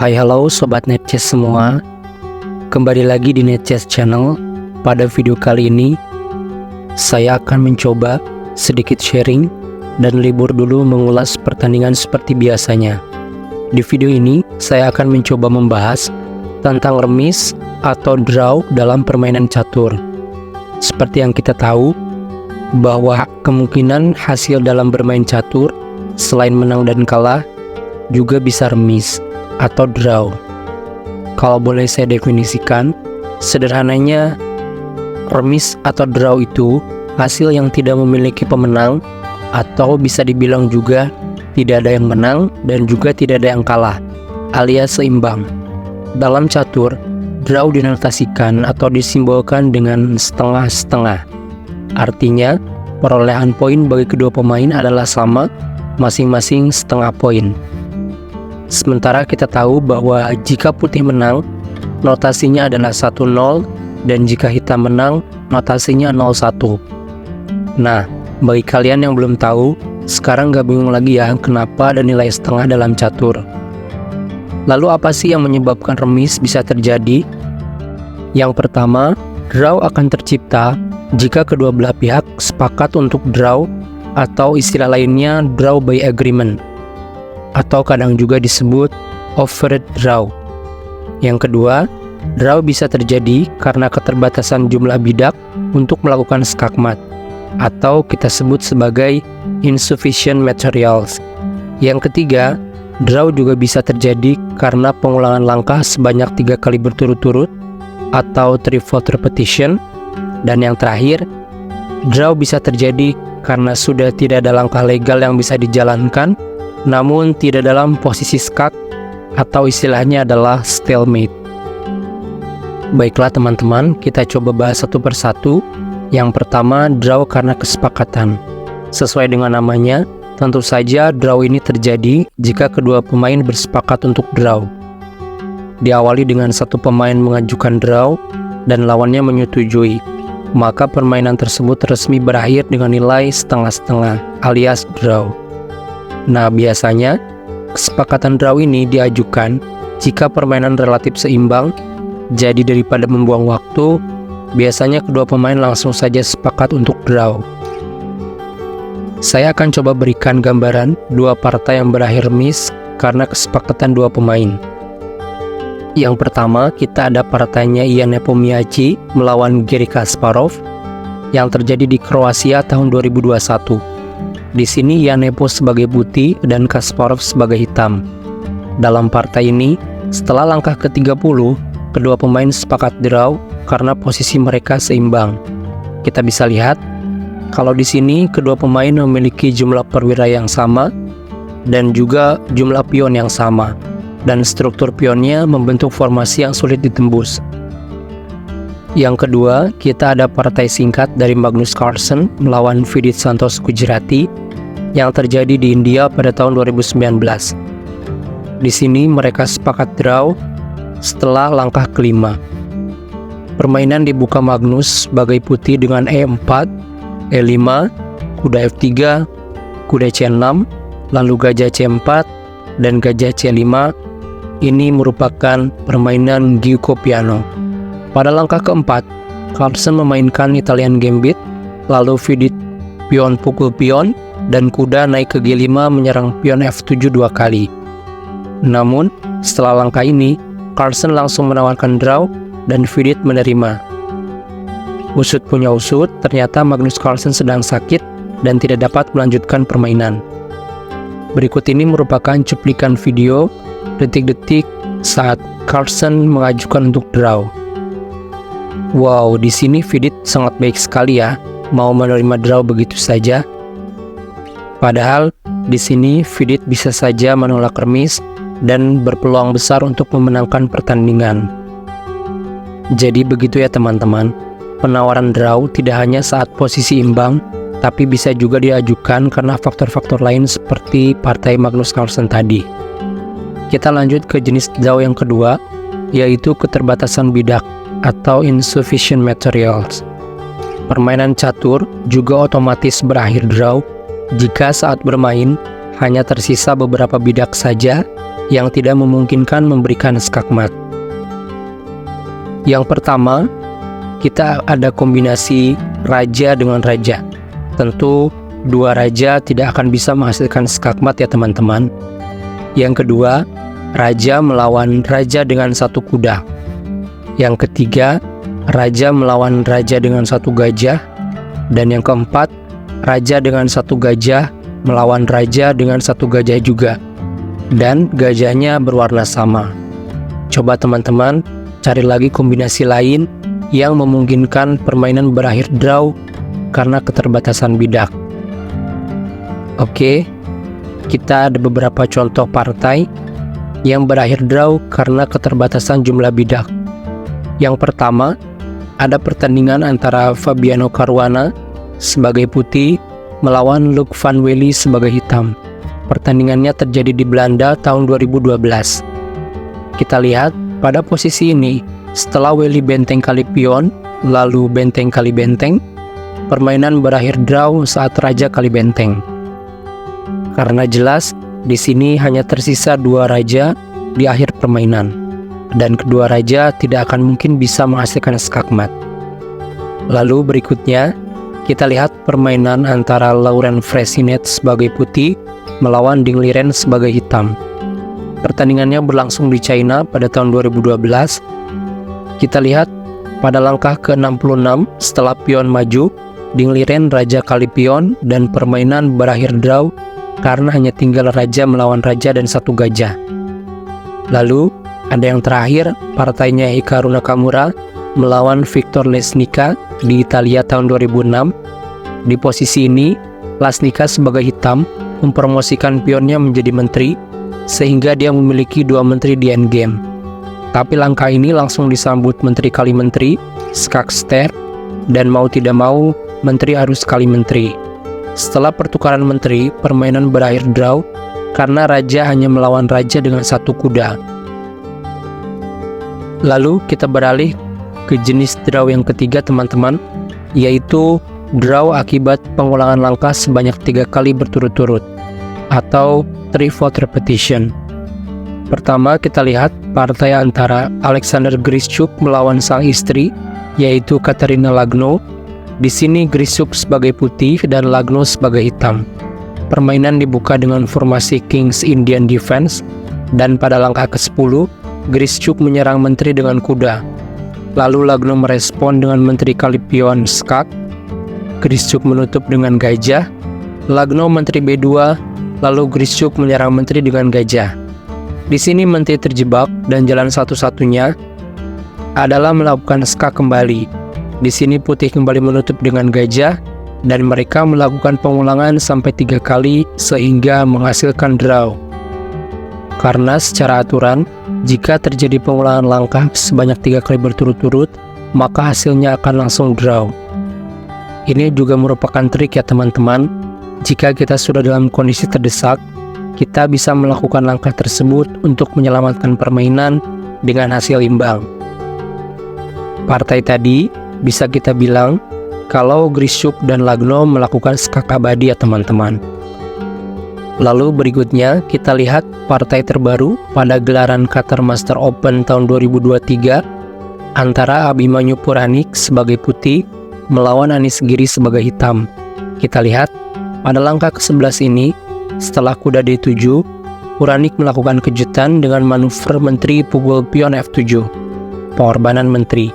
Hai halo Sobat Netchess semua. Kembali lagi di Netchess Channel. Pada video kali ini saya akan mencoba sedikit sharing dan libur dulu mengulas pertandingan seperti biasanya. Di video ini saya akan mencoba membahas tentang remis atau draw dalam permainan catur. Seperti yang kita tahu bahwa kemungkinan hasil dalam bermain catur selain menang dan kalah juga bisa remis atau draw. Kalau boleh saya definisikan, sederhananya remis atau draw itu hasil yang tidak memiliki pemenang, atau bisa dibilang juga tidak ada yang menang dan juga tidak ada yang kalah, alias seimbang. Dalam catur, draw dinotasikan atau disimbolkan dengan setengah-setengah. Artinya, perolehan poin bagi kedua pemain adalah sama, masing-masing setengah poin. Sementara kita tahu bahwa jika putih menang, notasinya adalah 1-0, dan jika hitam menang, notasinya 0-1. Nah, bagi kalian yang belum tahu, sekarang gak bingung lagi ya kenapa ada nilai setengah dalam catur. Lalu apa sih yang menyebabkan remis bisa terjadi? Yang pertama, draw akan tercipta jika kedua belah pihak sepakat untuk draw, atau istilah lainnya draw by agreement, atau kadang juga disebut offered draw. Yang kedua, draw bisa terjadi karena keterbatasan jumlah bidak untuk melakukan skakmat, atau kita sebut sebagai insufficient materials. Yang ketiga, draw juga bisa terjadi karena pengulangan langkah sebanyak 3 kali berturut-turut atau threefold repetition. Dan yang terakhir, draw bisa terjadi karena sudah tidak ada langkah legal yang bisa dijalankan, namun tidak dalam posisi skak, atau istilahnya adalah stalemate. Baiklah teman-teman, kita coba bahas satu persatu. Yang pertama, draw karena kesepakatan. Sesuai dengan namanya, tentu saja draw ini terjadi jika kedua pemain bersepakat untuk draw. Diawali dengan satu pemain mengajukan draw dan lawannya menyetujui, maka permainan tersebut resmi berakhir dengan nilai setengah-setengah alias draw. Nah, biasanya kesepakatan draw ini diajukan jika permainan relatif seimbang. Jadi daripada membuang waktu, biasanya kedua pemain langsung saja sepakat untuk draw. Saya akan coba berikan gambaran dua partai yang berakhir remis karena kesepakatan dua pemain. Yang pertama, kita ada partainya Ian Nepomniachtchi melawan Garry Kasparov yang terjadi di Kroasia tahun 2021. Di sini Ian Nepo sebagai putih dan Kasparov sebagai hitam. Dalam partai ini, setelah langkah ke-30, kedua pemain sepakat draw karena posisi mereka seimbang. Kita bisa lihat, kalau di sini kedua pemain memiliki jumlah perwira yang sama dan juga jumlah pion yang sama, dan struktur pionnya membentuk formasi yang sulit ditembus. Yang kedua, kita ada partai singkat dari Magnus Carlsen melawan Vidit Santos Gujarati yang terjadi di India pada tahun 2019. Di sini mereka sepakat draw setelah langkah kelima. Permainan dibuka Magnus sebagai putih dengan E4, E5, kuda F3, kuda C6, lalu gajah C4, dan gajah C5. Ini merupakan permainan Giuco Piano. Pada langkah keempat, Carlsen memainkan Italian Gambit, lalu Vidit pion pukul pion, dan kuda naik ke G5 menyerang pion F7 2 kali. Namun, setelah langkah ini, Carlsen langsung menawarkan draw dan Vidit menerima. Usut punya usut, ternyata Magnus Carlsen sedang sakit dan tidak dapat melanjutkan permainan. Berikut ini merupakan cuplikan video detik-detik saat Carlsen mengajukan untuk draw. Wow, di sini Vidit sangat baik sekali ya, mau menerima draw begitu saja. Padahal di sini Vidit bisa saja menolak remis dan berpeluang besar untuk memenangkan pertandingan. Jadi begitu ya teman-teman, penawaran draw tidak hanya saat posisi imbang, tapi bisa juga diajukan karena faktor-faktor lain seperti partai Magnus Carlsen tadi. Kita lanjut ke jenis draw yang kedua, yaitu keterbatasan bidak atau insufficient materials. Permainan catur juga otomatis berakhir draw jika saat bermain hanya tersisa beberapa bidak saja yang tidak memungkinkan memberikan skakmat. Yang pertama, kita ada kombinasi raja dengan raja. Tentu dua raja tidak akan bisa menghasilkan skakmat ya teman-teman. Yang kedua, raja melawan raja dengan satu kuda. Yang ketiga, raja melawan raja dengan satu gajah. Dan yang keempat, raja dengan satu gajah melawan raja dengan satu gajah juga. Dan gajahnya berwarna sama. Coba teman-teman cari lagi kombinasi lain yang memungkinkan permainan berakhir draw karena keterbatasan bidak. Oke, kita ada beberapa contoh partai yang berakhir draw karena keterbatasan jumlah bidak. Yang pertama, ada pertandingan antara Fabiano Caruana sebagai putih melawan Luc Van Wely sebagai hitam. Pertandingannya terjadi di Belanda tahun 2012. Kita lihat pada posisi ini, setelah Wely benteng kali pion, lalu benteng kali benteng, permainan berakhir draw saat raja kali benteng. Karena jelas, di sini hanya tersisa dua raja di akhir permainan, dan kedua raja tidak akan mungkin bisa menghasilkan skakmat. Lalu berikutnya, kita lihat permainan antara Laurent Fressinet sebagai putih melawan Ding Liren sebagai hitam. Pertandingannya berlangsung di China pada tahun 2012. Kita lihat pada langkah ke-66 setelah pion maju, Ding Liren raja kali pion dan permainan berakhir draw karena hanya tinggal raja melawan raja dan satu gajah. Lalu ada yang terakhir, partainya Hikaru Nakamura melawan Victor Lesnica di Italia tahun 2006. Di posisi ini, Lesnica sebagai hitam mempromosikan pionnya menjadi menteri, sehingga dia memiliki dua menteri di endgame. Tapi langkah ini langsung disambut menteri kali menteri, Skakster, dan mau tidak mau, menteri harus kali menteri. Setelah pertukaran menteri, permainan berakhir draw karena raja hanya melawan raja dengan satu kuda. Lalu kita beralih ke jenis draw yang ketiga teman-teman, yaitu draw akibat pengulangan langkah sebanyak 3 kali berturut-turut, atau 3-fold repetition. Pertama kita lihat partai antara Alexander Grischuk melawan sang istri, yaitu Katerina Lagno. Di sini Grischuk sebagai putih dan Lagno sebagai hitam. Permainan dibuka dengan formasi King's Indian Defense, dan pada langkah ke-10, Grischuk menyerang menteri dengan kuda. Lalu Lagno merespon dengan menteri kali pion skak. Grischuk menutup dengan gajah. Lagno menteri B2, lalu Grischuk menyerang menteri dengan gajah. Di sini menteri terjebak dan jalan satu-satunya adalah melakukan skak kembali. Di sini putih kembali menutup dengan gajah dan mereka melakukan pengulangan sampai 3 kali sehingga menghasilkan draw. Karena secara aturan, jika terjadi pengulangan langkah sebanyak 3 kali berturut-turut, maka hasilnya akan langsung draw. Ini juga merupakan trik ya teman-teman. Jika kita sudah dalam kondisi terdesak, kita bisa melakukan langkah tersebut untuk menyelamatkan permainan dengan hasil imbang. Partai tadi bisa kita bilang kalau Grischuk dan Lagno melakukan skak abadi ya teman-teman. Lalu berikutnya kita lihat partai terbaru pada gelaran Qatar Master Open tahun 2023 antara Abhimanyu Puranik sebagai putih melawan Anish Giri sebagai hitam. Kita lihat pada langkah ke-11 ini, setelah kuda D7, Puranik melakukan kejutan dengan manuver menteri pukul pion F7, pengorbanan menteri.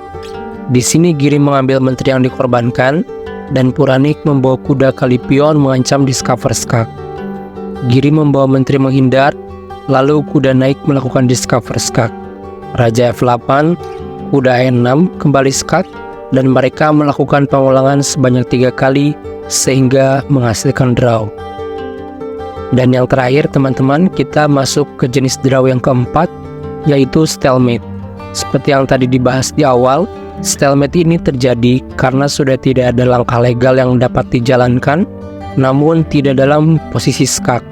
Di sini Giri mengambil menteri yang dikorbankan dan Puranik membawa kuda kali pion mengancam discover skak. Giri membawa menteri menghindar, lalu kuda naik melakukan discover skak. Raja F8, kuda E6 kembali skak, dan mereka melakukan pengulangan sebanyak 3 kali sehingga menghasilkan draw. Dan yang terakhir teman-teman, kita masuk ke jenis draw yang keempat, yaitu stalemate. Seperti yang tadi dibahas di awal, stalemate ini terjadi karena sudah tidak ada langkah legal yang dapat dijalankan, namun tidak dalam posisi skak.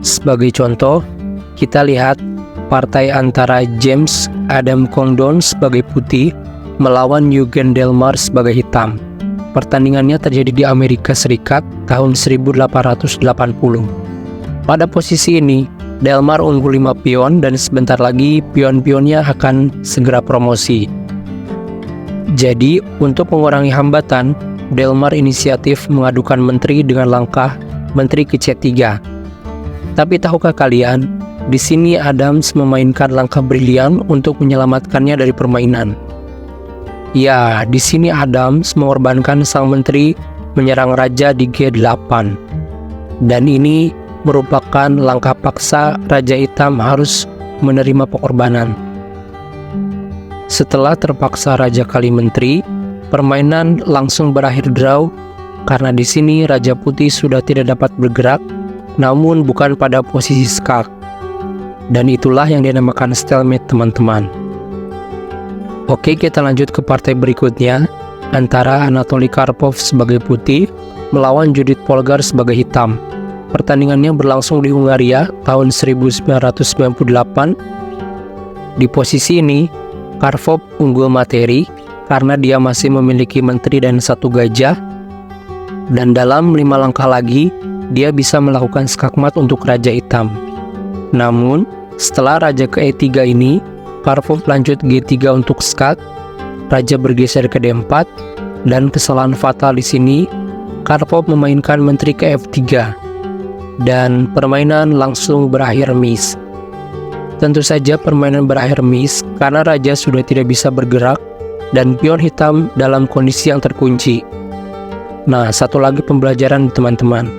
Sebagai contoh, kita lihat partai antara James Adam Condon sebagai putih melawan Eugen Delmar sebagai hitam. Pertandingannya terjadi di Amerika Serikat tahun 1880. Pada posisi ini, Delmar unggul 5 pion dan sebentar lagi pion-pionnya akan segera promosi. Jadi, untuk mengurangi hambatan, Delmar inisiatif mengadukan menteri dengan langkah menteri ke C3. Tapi tahukah kalian, di sini Adams memainkan langkah brilian untuk menyelamatkannya dari permainan. Ya, di sini Adams mengorbankan sang menteri menyerang raja di G8. Dan ini merupakan langkah paksa Raja Hitam harus menerima pengorbanan. Setelah terpaksa Raja kali menteri, permainan langsung berakhir draw karena di sini Raja Putih sudah tidak dapat bergerak, namun bukan pada posisi skak. Dan itulah yang dinamakan stalemate, teman-teman. Oke, kita lanjut ke partai berikutnya antara Anatoly Karpov sebagai putih melawan Judith Polgar sebagai hitam. Pertandingannya berlangsung di Hungaria tahun 1998. Di posisi ini, Karpov unggul materi karena dia masih memiliki menteri dan 1 gajah. Dan dalam 5 langkah lagi, dia bisa melakukan skakmat untuk Raja Hitam. Namun, setelah Raja ke E3 ini, Karpov lanjut G3 untuk skak, Raja bergeser ke D4, dan kesalahan fatal di sini, Karpov memainkan menteri ke F3, dan permainan langsung berakhir miss. Tentu saja permainan berakhir miss karena Raja sudah tidak bisa bergerak, dan pion hitam dalam kondisi yang terkunci. Nah, satu lagi pembelajaran teman-teman.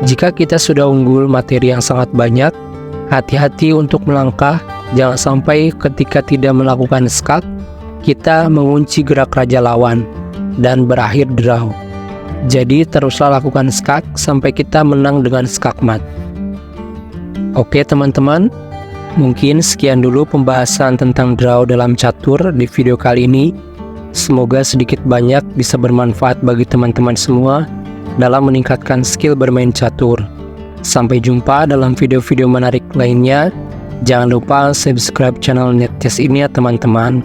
Jika kita sudah unggul materi yang sangat banyak, hati-hati untuk melangkah. Jangan sampai ketika tidak melakukan skak, kita mengunci gerak raja lawan dan berakhir draw. Jadi teruslah lakukan skak sampai kita menang dengan skakmat. Oke teman-teman, mungkin sekian dulu pembahasan tentang draw dalam catur di video kali ini. Semoga sedikit banyak bisa bermanfaat bagi teman-teman semua dalam meningkatkan skill bermain catur. Sampai jumpa dalam video-video menarik lainnya. Jangan lupa subscribe channel Netchess ini ya teman-teman.